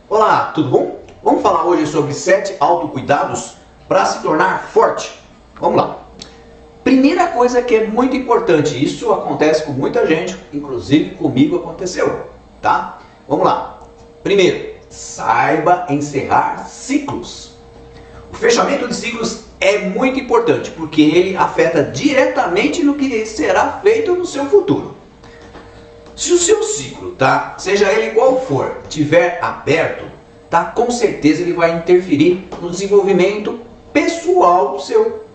Olá, tudo bom? Vamos falar hoje sobre 7 autocuidados para se tornar forte. Vamos lá. Primeira coisa que é muito importante, isso acontece com muita gente, inclusive comigo aconteceu, tá? Vamos lá. Primeiro, saiba encerrar ciclos. O fechamento de ciclos é muito importante, porque ele afeta diretamente no que será feito no seu futuro. Se o seu ciclo, tá, seja ele qual for, estiver aberto, tá, com certeza ele vai interferir no desenvolvimento pessoal seu,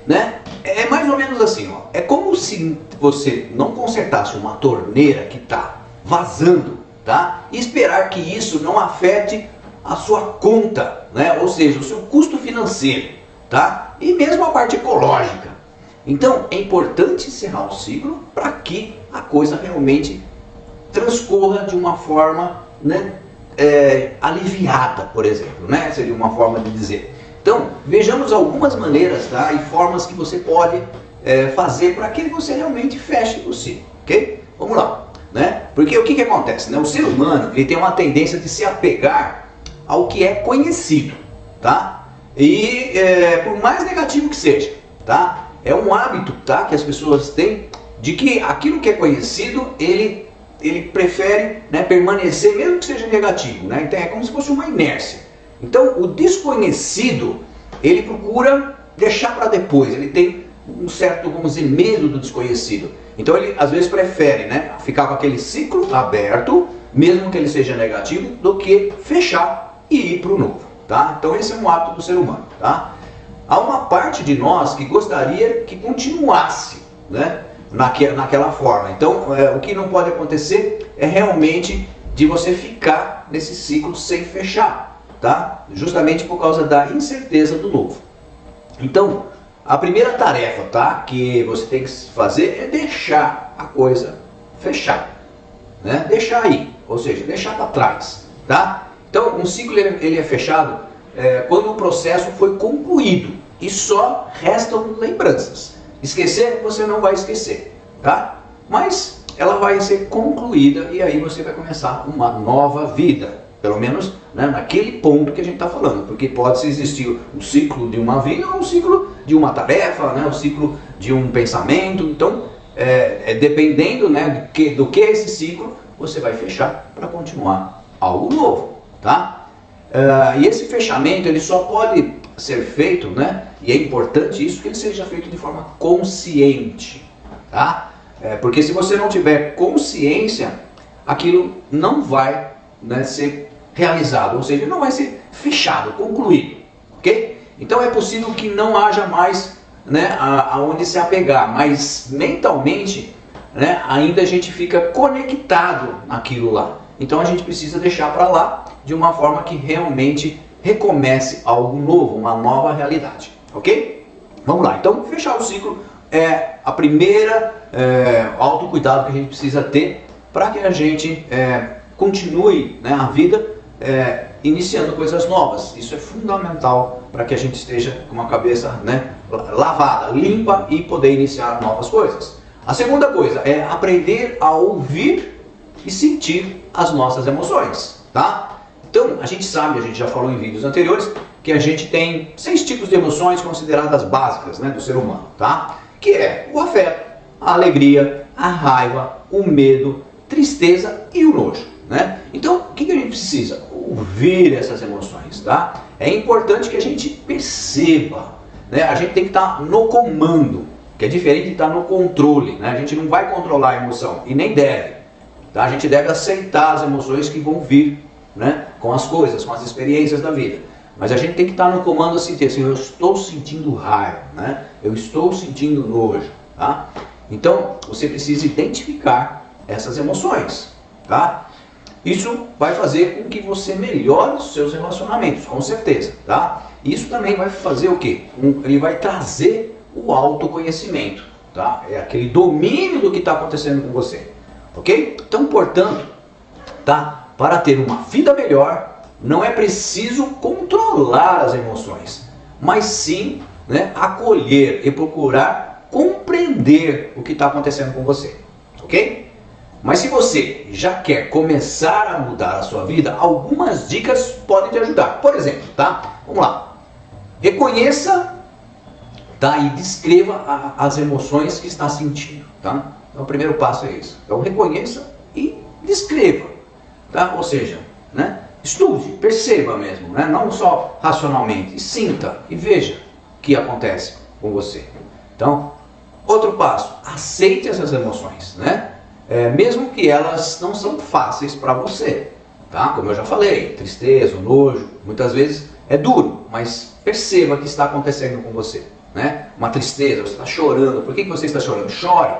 né? É mais ou menos assim, ó. É como se você não consertasse uma torneira que está vazando, tá? E esperar que isso não afete a sua conta, né? Ou seja, o seu custo financeiro, tá? E mesmo a parte ecológica. Então, é importante encerrar o ciclo para que a coisa realmente transcorra de uma forma, né, aliviada, por exemplo, né? Seria uma forma de dizer. Então, vejamos algumas maneiras, tá, e formas que você pode fazer para que você realmente feche o ciclo, ok? Vamos lá, né? Porque o que acontece, né? O ser humano, ele tem uma tendência de se apegar ao que é conhecido, tá? E por mais negativo que seja, tá? É um hábito, tá, que as pessoas têm de que aquilo que é conhecido, ele prefere, né, permanecer, mesmo que seja negativo, né? Então é como se fosse uma inércia. Então o desconhecido, ele procura deixar para depois, ele tem um certo, vamos dizer, medo do desconhecido. Então ele às vezes prefere, né, ficar com aquele ciclo aberto, mesmo que ele seja negativo, do que fechar e ir para o novo, tá? Então esse é um hábito do ser humano, tá? Há uma parte de nós que gostaria que continuasse, né, naquela forma. Então, o que não pode acontecer é realmente de você ficar nesse ciclo sem fechar, tá? Justamente por causa da incerteza do novo. Então, a primeira tarefa, tá, que você tem que fazer é deixar a coisa fechar, né? Deixar aí, ou seja, deixar para trás, tá? Então, um ciclo ele é fechado quando o processo foi concluído e só restam lembranças. Esquecer, você não vai esquecer, tá? Mas ela vai ser concluída e aí você vai começar uma nova vida, pelo menos, né, naquele ponto que a gente está falando, porque pode existir o ciclo de uma vida ou o ciclo de uma tarefa, né, o ciclo de um pensamento. Então, dependendo, né, do que é esse ciclo, você vai fechar para continuar algo novo, tá? E esse fechamento ele só pode ser feito, né, e é importante isso, que ele seja feito de forma consciente, tá? Porque se você não tiver consciência, aquilo não vai, né, ser realizado, ou seja, não vai ser fechado, concluído, ok? Então é possível que não haja mais, né, aonde se apegar, mas mentalmente, né, ainda a gente fica conectado naquilo lá. Então a gente precisa deixar para lá de uma forma que realmente recomece algo novo, uma nova realidade, ok? Vamos lá, então fechar o ciclo é a primeira autocuidado que a gente precisa ter para que a gente continue, né, a vida iniciando coisas novas. Isso é fundamental para que a gente esteja com uma cabeça, né, lavada, limpa e poder iniciar novas coisas. A segunda coisa é aprender a ouvir e sentir as nossas emoções, tá? Então, a gente sabe, a gente já falou em vídeos anteriores, que a gente tem 6 tipos de emoções consideradas básicas, né, do ser humano, tá? Que é o afeto, a alegria, a raiva, o medo, tristeza e o nojo, né? Então, o que a gente precisa? Ouvir essas emoções, tá? É importante que a gente perceba, né? A gente tem que estar no comando, que é diferente de estar no controle, né? A gente não vai controlar a emoção e nem deve. Tá? A gente deve aceitar as emoções que vão vir, né, com as coisas, com as experiências da vida. Mas a gente tem que estar no comando assim, eu estou sentindo raiva, né? Eu estou sentindo nojo, tá? Então, você precisa identificar essas emoções, tá? Isso vai fazer com que você melhore os seus relacionamentos, com certeza, tá? Isso também vai fazer o quê? Ele vai trazer o autoconhecimento, tá? É aquele domínio do que está acontecendo com você. Ok? Então, portanto, tá? Para ter uma vida melhor, não é preciso controlar as emoções, mas sim, né, acolher e procurar compreender o que está acontecendo com você. Ok? Mas se você já quer começar a mudar a sua vida, algumas dicas podem te ajudar. Por exemplo, tá? Vamos lá. Reconheça, tá? E descreva as emoções que está sentindo, tá? Então o primeiro passo é isso. Então reconheça e descreva, tá? Ou seja, né? Estude, perceba mesmo, né? Não só racionalmente, sinta e veja o que acontece com você. Então, outro passo, aceite essas emoções, né? Mesmo que elas não são fáceis para você, tá? Como eu já falei, tristeza, nojo, muitas vezes é duro, mas perceba o que está acontecendo com você, né? Uma tristeza, você está chorando, por que você está chorando? Chore,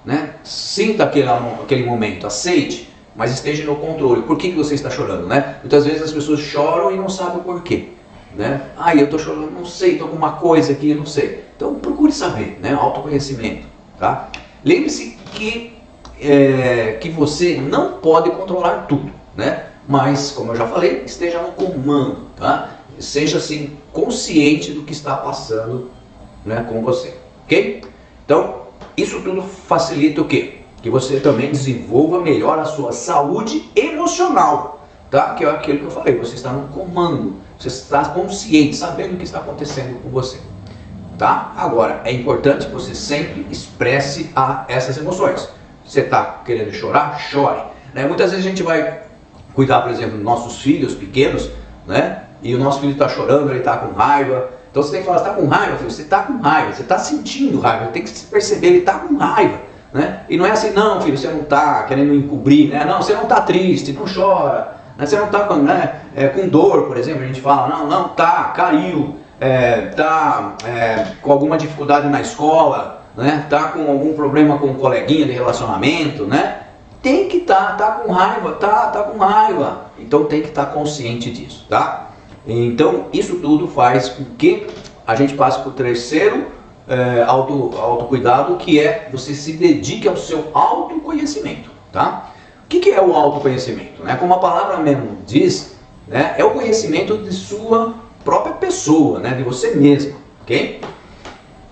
né? Sinta aquele momento, aceite, mas esteja no controle. Por que você está chorando, né? Muitas vezes as pessoas choram e não sabem o porquê, né? Eu estou chorando, não sei, estou com uma coisa aqui, não sei. Então procure saber, né? Autoconhecimento, tá? Lembre-se que você não pode controlar tudo, né? Mas, como eu já falei, esteja no comando, tá? Seja assim, consciente do que está passando, né, com você, ok? Então, isso tudo facilita o quê? Que você também desenvolva melhor a sua saúde emocional, tá? Que é aquilo que eu falei, você está no comando, você está consciente, sabendo o que está acontecendo com você, tá? Agora, é importante que você sempre expresse essas emoções. Você está querendo chorar? Chore, né? Muitas vezes a gente vai cuidar, por exemplo, dos nossos filhos pequenos, né? E o nosso filho está chorando, ele está com raiva. Então você tem que falar, você está com raiva, filho? Você está com raiva, você está sentindo raiva, tem que perceber, ele está com raiva, né? E não é assim, não, filho, você não está querendo encobrir, né? Não, você não está triste, não chora, né? Você não está com, né, com dor, por exemplo, a gente fala, não, tá, caiu, com alguma dificuldade na escola, né? Tá com algum problema com um coleguinha de relacionamento, né? Tem que tá com raiva, tá com raiva. Então tem que estar consciente disso, tá? Então isso tudo faz com que a gente passe para o terceiro autocuidado, que é você se dedique ao seu autoconhecimento, tá? O que é o autoconhecimento, né? Como a palavra mesmo diz, né? É o conhecimento de sua própria pessoa, né? De você mesmo, ok?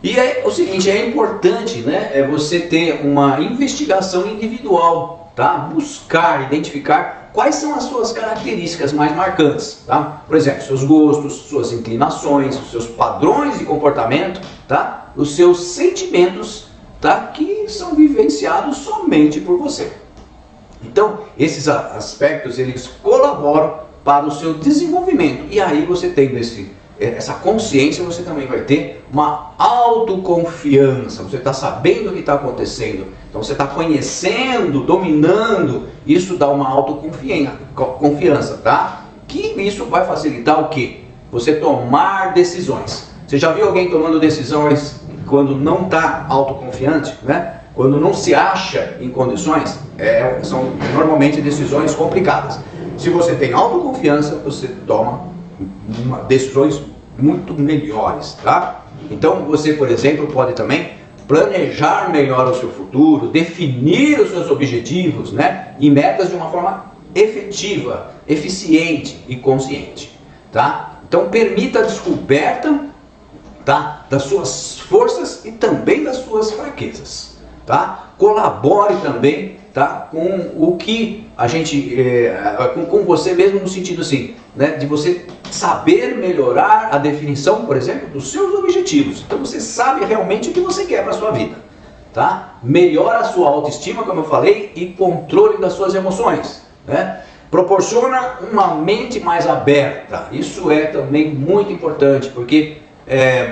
E é o seguinte, é importante, né, você ter uma investigação individual, tá? Buscar, identificar quais são as suas características mais marcantes, tá? Por exemplo, seus gostos, suas inclinações, os seus padrões de comportamento, tá? Os seus sentimentos, tá? Que são vivenciados somente por você. Então, esses aspectos, eles colaboram para o seu desenvolvimento. E aí você tem essa consciência, você também vai ter uma autoconfiança, você está sabendo o que está acontecendo, então você está conhecendo, dominando, isso dá uma autoconfiança, tá? Que isso vai facilitar o quê? Você tomar decisões. Você já viu alguém tomando decisões quando não está autoconfiante, né? Quando não se acha em condições? São normalmente decisões complicadas. Se você tem autoconfiança, você toma decisões muito melhores, tá? Então você, por exemplo, pode também planejar melhor o seu futuro, definir os seus objetivos, né? E metas de uma forma efetiva, eficiente e consciente, tá? Então permita a descoberta, tá? Das suas forças e também das suas fraquezas, tá? Colabore também, tá? Com o que a gente, com você mesmo, no sentido assim, né? De você saber melhorar a definição, por exemplo, dos seus objetivos. Então você sabe realmente o que você quer para a sua vida, tá? Melhora a sua autoestima, como eu falei, e controle das suas emoções, né? Proporciona uma mente mais aberta. Isso é também muito importante, porque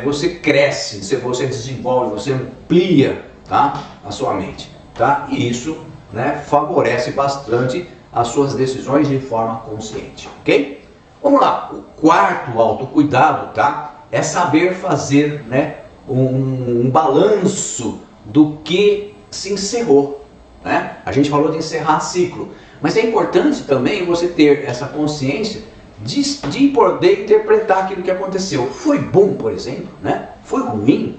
você cresce, você desenvolve, você amplia, tá? A sua mente, tá? E isso, né, favorece bastante as suas decisões de forma consciente, ok? Vamos lá, o quarto autocuidado, tá? É saber fazer, né, um balanço do que se encerrou, né? A gente falou de encerrar ciclo, mas é importante também você ter essa consciência de poder interpretar aquilo que aconteceu. Foi bom, por exemplo, né? Foi ruim?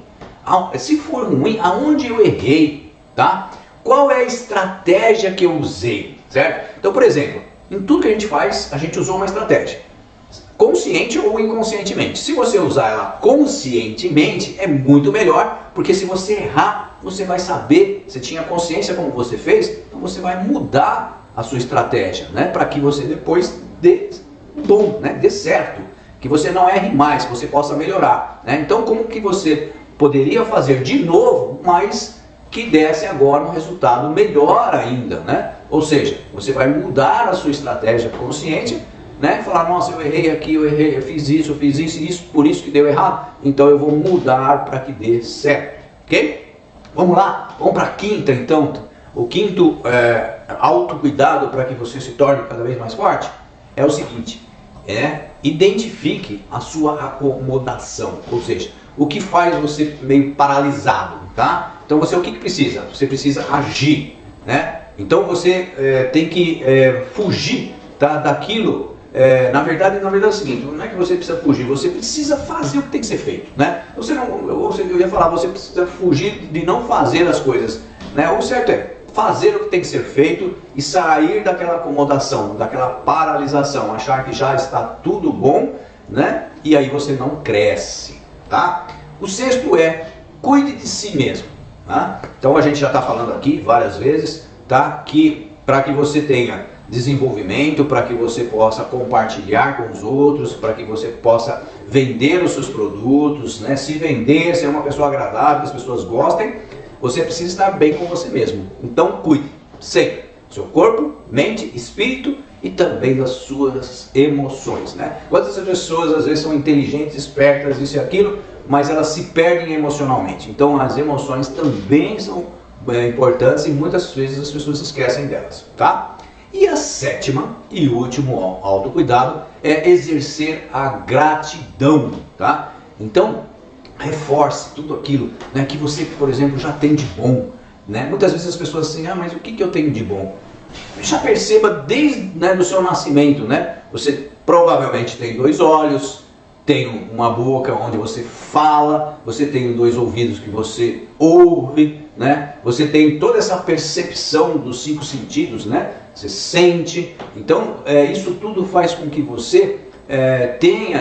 Se for ruim, aonde eu errei, tá? Qual é a estratégia que eu usei, certo? Então, por exemplo, em tudo que a gente faz, a gente usou uma estratégia, consciente ou inconscientemente. Se você usar ela conscientemente, é muito melhor, porque se você errar, você vai saber, você tinha consciência como você fez, então você vai mudar a sua estratégia, né? Para que você depois dê bom, né? Dê certo, que você não erre mais, que você possa melhorar, né? Então, como que você poderia fazer de novo, mas que desse agora um resultado melhor ainda, né? Ou seja, você vai mudar a sua estratégia consciente, né? Falar, nossa, eu errei aqui, eu fiz isso, por isso que deu errado, então eu vou mudar para que dê certo, ok? Vamos lá, vamos para a quinta então. O quinto autocuidado para que você se torne cada vez mais forte é o seguinte, identifique a sua acomodação, ou seja, o que faz você meio paralisado, tá? Então você o que precisa? Você precisa agir, né? Então você tem que fugir, tá, daquilo. Na verdade é o seguinte, não é que você precisa fugir, você precisa fazer o que tem que ser feito, né? Eu ia falar, você precisa fugir de não fazer as coisas, né? O certo é fazer o que tem que ser feito e sair daquela acomodação, daquela paralisação, achar que já está tudo bom, né? E aí você não cresce, tá? O sexto é, cuide de si mesmo, tá? Então a gente já está falando aqui várias vezes, tá? Que para que você tenha desenvolvimento, para que você possa compartilhar com os outros, para que você possa vender os seus produtos, né? Se vender, ser uma pessoa agradável, que as pessoas gostem, você precisa estar bem com você mesmo. Então cuide sempre do seu corpo, mente, espírito e também das suas emoções, né? Quantas pessoas às vezes são inteligentes, espertas, isso e aquilo, mas elas se perdem emocionalmente. Então as emoções também são importantes e muitas vezes as pessoas esquecem delas, tá? E a sétima e último autocuidado é exercer a gratidão, tá? Então, reforce tudo aquilo, né, que você, por exemplo, já tem de bom, né? Muitas vezes as pessoas assim, mas o que eu tenho de bom? Já perceba desde, né, do seu nascimento, né? Você provavelmente tem 2 olhos, tem uma boca onde você fala, você tem 2 ouvidos que você ouve, né? Você tem toda essa percepção dos 5 sentidos, né? Você sente. Então, isso tudo faz com que você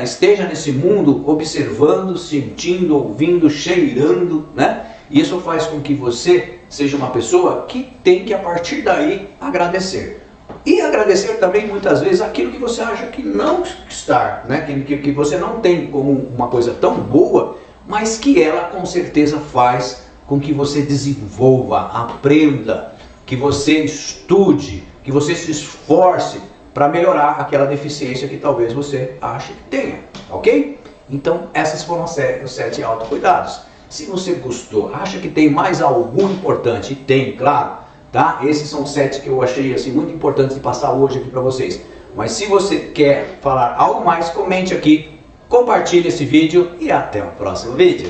esteja nesse mundo observando, sentindo, ouvindo, cheirando, né? E isso faz com que você seja uma pessoa que tem que, a partir daí, agradecer. E agradecer também, muitas vezes, aquilo que você acha que não está, né? Que você não tem como uma coisa tão boa, mas que ela, com certeza, faz com que você desenvolva, aprenda, que você estude, que você se esforce para melhorar aquela deficiência que talvez você ache que tenha, ok? Então, essas foram os 7 autocuidados. Se você gostou, acha que tem mais algum importante, tem, claro, tá? Esses são 7 que eu achei assim, muito importantes de passar hoje aqui para vocês. Mas se você quer falar algo mais, comente aqui, compartilhe esse vídeo e até o próximo vídeo.